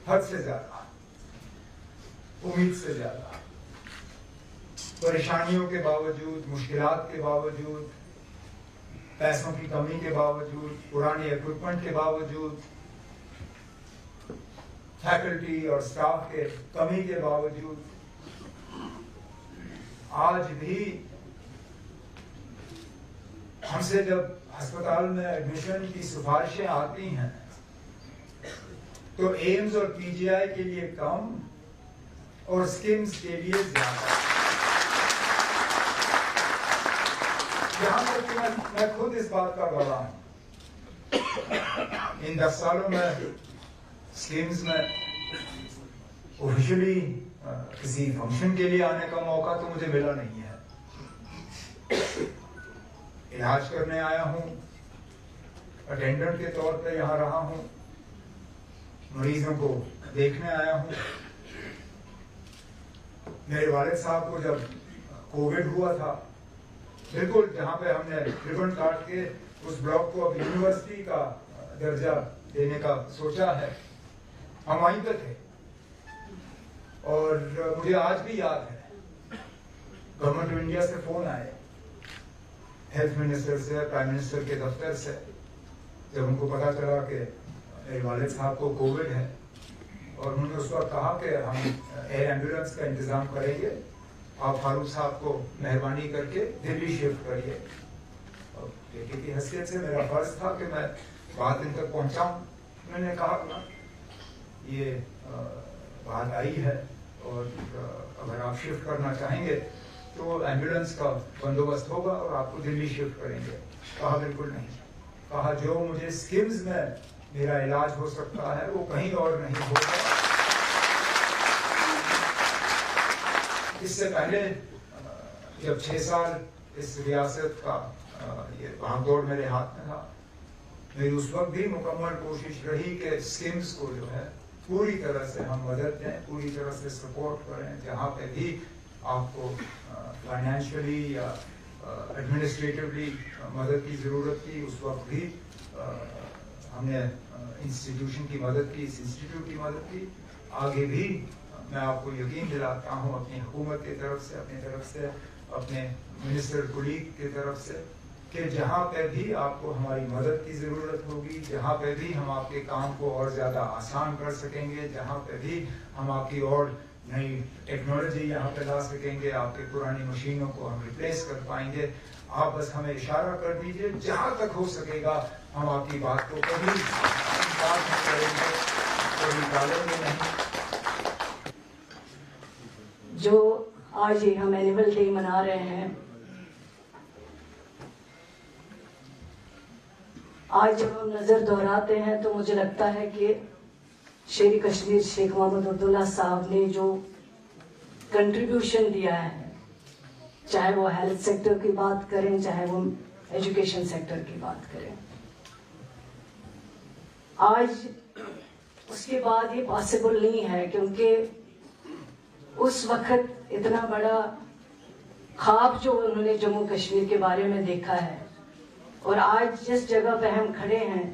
हद से ज्यादा, उम्मीद से ज्यादा, परेशानियों के बावजूद, मुश्किलात के बावजूद, पैसों की कमी के बावजूद, पुराने इक्विपमेंट के बावजूद, फैकल्टी और स्टाफ के कमी के बावजूद आज भी हमसे जब अस्पताल में एडमिशन की सिफारिशें आती हैं तो एम्स और पीजीआई के लिए कम और स्किम्स के लिए ज्यादा। यहां तक कि मैं खुद इस बात का गवाह हूं। इन 10 सालों में स्किम्स में ऑफिशियली किसी फंक्शन के लिए आने का मौका तो मुझे मिला नहीं है। इलाज करने आया हूं, अटेंडेंट के तौर पे यहाँ रहा हूं, मरीजों को देखने आया हूं। मेरे वालिद साहब को जब कोविड हुआ था, बिल्कुल जहां पे हमने रिबन काट के उस ब्लॉक को अब यूनिवर्सिटी का दर्जा देने का सोचा है, हम वहीं पे थे। और मुझे आज भी याद है गवर्नमेंट ऑफ इंडिया से फोन आए, हेल्थ मिनिस्टर से, प्राइम मिनिस्टर के दफ्तर से, जब उनको पता चला कि मेरे वालिद साहब को कोविड है, और उन्होंने उस वक्त कहा कि हम एयर एम्बुलेंस का इंतजाम करेंगे, आप फारूक साहब को मेहरबानी करके दिल्ली शिफ्ट करिए। और बेटे की हैसियत से मेरा फर्ज था कि मैं बात इन तक पहुंचाऊं। मैंने कहा ये बात आई है और अगर आप शिफ्ट करना चाहेंगे तो एम्बुलेंस का बंदोबस्त होगा और आपको दिल्ली शिफ्ट करेंगे। कहा बिल्कुल नहीं। कहा जो मुझे स्किम्स में मेरा इलाज हो सकता है वो कहीं और नहीं होगा। इससे पहले जब 6 साल इस रियासत का ये भागदौड़ मेरे हाथ में था, मेरी उस वक्त भी मुकम्मल कोशिश रही कि स्किम्स को जो है पूरी तरह से हम मदद दें, पूरी तरह से सपोर्ट करें। जहाँ पे भी आपको फाइनेंशियली या एडमिनिस्ट्रेटिवली मदद की ज़रूरत थी, उस वक्त भी हमने इंस्टीट्यूशन की मदद की, इस इंस्टीट्यूट की मदद की। आगे भी मैं आपको यकीन दिलाता हूँ अपनी हुकूमत की तरफ से, अपनी तरफ से, अपने मिनिस्टर कुलीग की तरफ से, कि जहाँ पे भी आपको हमारी मदद की ज़रूरत होगी, जहाँ पे भी हम आपके काम को और ज़्यादा आसान कर सकेंगे, जहाँ पे भी हम आपकी और नई टेक्नोलॉजी यहाँ पे ला सकेंगे, आपकी पुरानी मशीनों को हम रिप्लेस कर पाएंगे, आप बस हमें इशारा कर दीजिए। जहाँ तक हो सकेगा हम आपकी बात को कभी बात नहीं करेंगे, कभी टालेंगे नहीं। जो आज ही हम एनुअल डे मना रहे हैं, आज जब हम नजर दोहराते हैं तो मुझे लगता है कि शेर कश्मीर शेख मोहम्मद अब्दुल्ला साहब ने जो कंट्रीब्यूशन दिया है, चाहे वो हेल्थ सेक्टर की बात करें, चाहे वो एजुकेशन सेक्टर की बात करें, आज उसके बाद ये पॉसिबल नहीं है, क्योंकि उस वक्त इतना बड़ा ख्वाब जो उन्होंने जम्मू कश्मीर के बारे में देखा है, और आज जिस जगह पे हम खड़े हैं,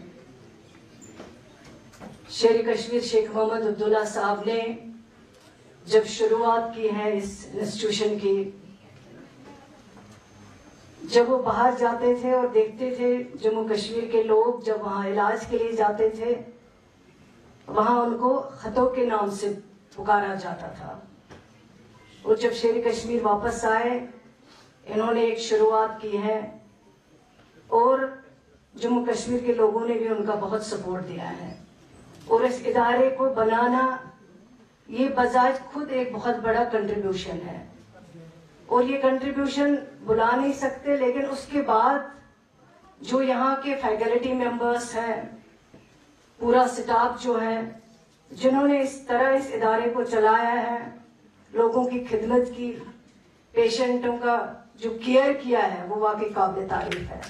शेर कश्मीर शेख मोहम्मद अब्दुल्ला साहब ने जब शुरुआत की है इस इंस्टीट्यूशन की, जब वो बाहर जाते थे और देखते थे जम्मू कश्मीर के लोग जब वहाँ इलाज के लिए जाते थे, वहाँ उनको खतों के नाम से पुकारा जाता था। और जब शेर कश्मीर वापस आए, इन्होंने एक शुरुआत की है और जम्मू कश्मीर के लोगों ने भी उनका बहुत सपोर्ट दिया है। और इस इदारे को बनाना ये बजाज खुद एक बहुत बड़ा कंट्रीब्यूशन है, और ये कंट्रीब्यूशन बुला नहीं सकते, लेकिन उसके बाद जो यहाँ के फैकल्टी मेंबर्स हैं, पूरा स्टाफ जो है, जिन्होंने इस तरह इस इदारे को चलाया है, लोगों की खिदमत की, पेशेंटों का जो केयर किया है, वो वाकई काबिल तारीफ है।